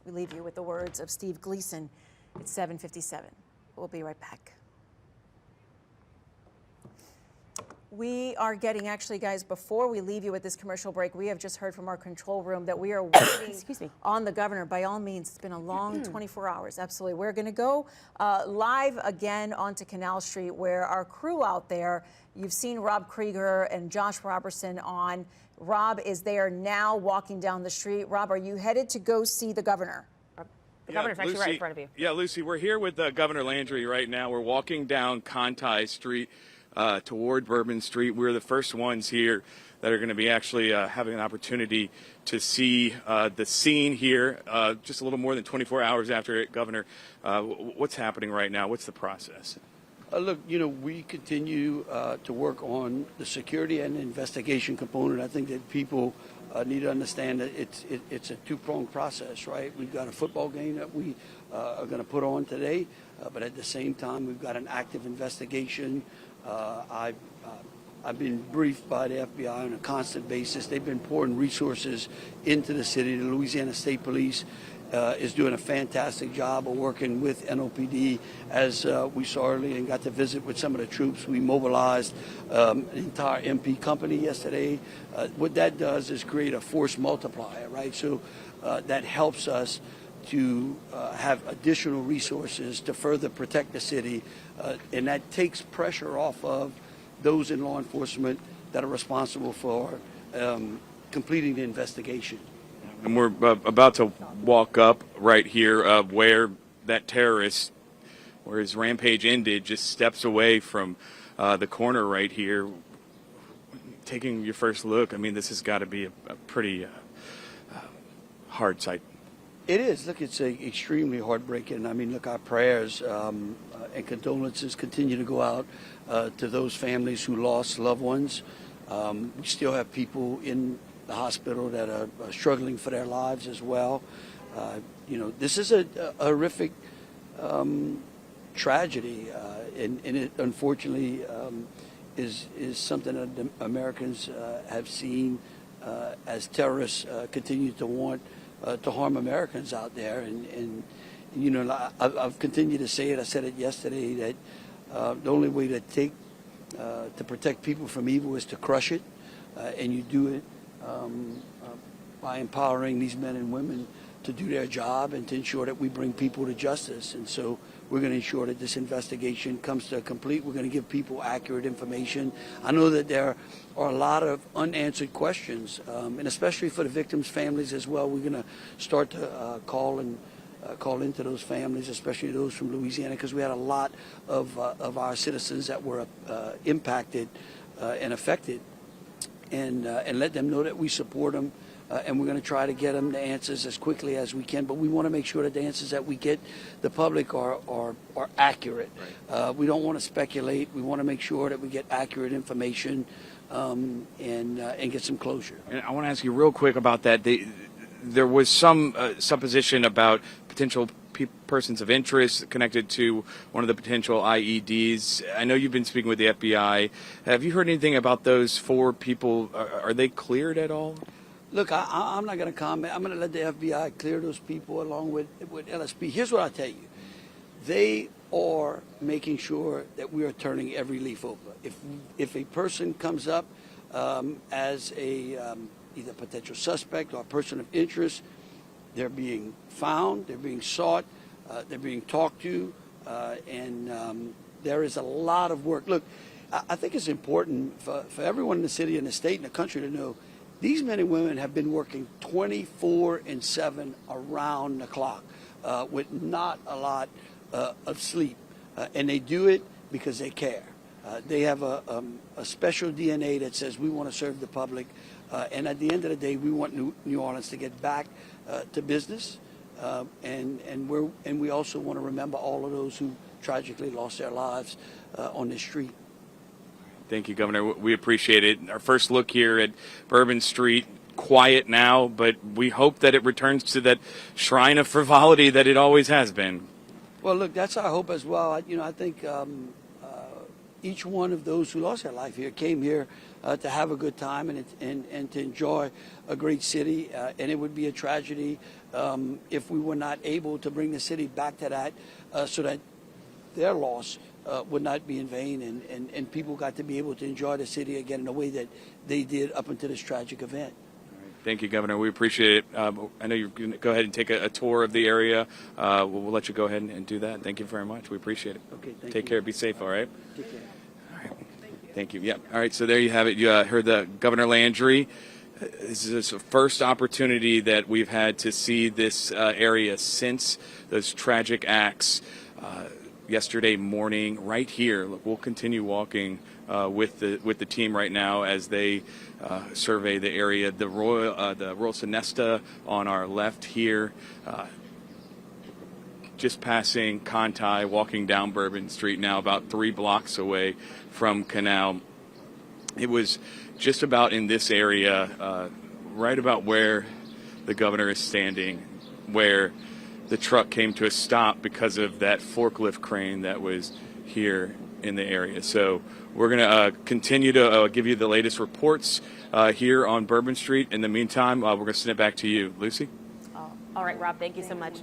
We leave you with the words of Steve Gleason. It's 7:57. We'll be right back. We are getting, actually, guys, before we leave you with this commercial break, we have just heard from our control room that we are waiting on the governor. By all means, it's been a long 24 hours. Absolutely. We're going to go live again onto Canal Street, where our crew out there, you've seen Rob Krieger and Josh Robertson on. Rob is there now walking down the street. Rob, are you headed to go see the governor? The governor's actually right in front of you. Yeah, Lucy, we're here with Governor Landry right now. We're walking down Conti Street toward Bourbon Street. We're the first ones here that are going to be actually having an opportunity to see the scene here just a little more than 24 hours after it. Governor, what's happening right now? What's the process? Look, you know, we continue to work on the security and investigation component. I think that people need to understand that it's a two-pronged process, right? We've got a football game that we are going to put on today, but at the same time, we've got an active investigation. I've been briefed by the FBI on a constant basis. They've been pouring resources into the city. The Louisiana State Police is doing a fantastic job of working with NOPD. As we saw earlier and got to visit with some of the troops, we mobilized an entire MP company yesterday. What that does is create a force multiplier, right? So that helps us to have additional resources to further protect the city, and that takes pressure off of those in law enforcement that are responsible for completing the investigation. And we're about to walk up right here where that terrorist, where his rampage ended, just steps away from the corner right here. Taking your first look, I mean, this has got to be a pretty hard sight. It is. Look, it's extremely heartbreaking. I mean, look, our prayers and condolences continue to go out to those families who lost loved ones. We still have people in the hospital that are struggling for their lives as well. You know, this is a horrific tragedy, and it unfortunately is something that the Americans have seen as terrorists continue to want to harm Americans out there. And you know, I've continued to say it. I said it yesterday that the only way to protect people from evil is to crush it, and you do it by empowering these men and women to do their job and to ensure that we bring people to justice. And so we're going to ensure that this investigation comes to a complete. We're going to give people accurate information. I know that there are a lot of unanswered questions, and especially for the victims' families as well. We're going to start to call into those families, especially those from Louisiana, because we had a lot of our citizens that were impacted and affected, and let them know that we support them. And we're going to try to get them the answers as quickly as we can. But we want to make sure that the answers that we get the public are accurate. Right. We don't want to speculate. We want to make sure that we get accurate information and get some closure. And I want to ask you real quick about that. There was some supposition about potential persons of interest connected to one of the potential IEDs. I know you've been speaking with the FBI. Have you heard anything about those 4 people? Are they cleared at all? Look, I'm not going to comment. I'm going to let the FBI clear those people along with LSP. Here's what I'll tell you. They are making sure that we are turning every leaf over. If a person comes up as a either potential suspect or a person of interest, they're being found, they're being sought, they're being talked to, and there is a lot of work. Look, I think it's important for everyone in the city and the state and the country to know these men and women have been working 24/7 around the clock with not a lot of sleep. And they do it because they care. They have a special DNA that says we want to serve the public. And at the end of the day, we want New Orleans to get back to business. And we also want to remember all of those who tragically lost their lives on this street. Thank you, Governor. We appreciate it. Our first look here at Bourbon Street, quiet now, but we hope that it returns to that shrine of frivolity that it always has been. Well, look, that's our hope as well. I think each one of those who lost their life here came here to have a good time and to enjoy a great city. And it would be a tragedy if we were not able to bring the city back to that, so that their loss would not be in vain, and people got to be able to enjoy the city again in a way that they did up until this tragic event. Thank you, Governor. We appreciate it. I know you're going to go ahead and take a tour of the area. We'll let you go ahead and do that. Thank you very much. We appreciate it. Okay, thank Take you. care. Be safe, all right? Take care. All right. Thank you. Yeah. All right, so there you have it. You heard the Governor Landry. This is the first opportunity that we've had to see this area since those tragic acts yesterday morning right here. Look, we'll continue walking with the team right now as they survey the area. The Royal Sonesta on our left here, just passing Conti, walking down Bourbon Street now, about 3 blocks away from Canal. It was just about in this area, right about where the governor is standing, where the truck came to a stop because of that forklift crane that was here in the area. So we're going to continue to give you the latest reports here on Bourbon Street. In the meantime, we're going to send it back to you. Lucy? All right, Rob, thank you so much.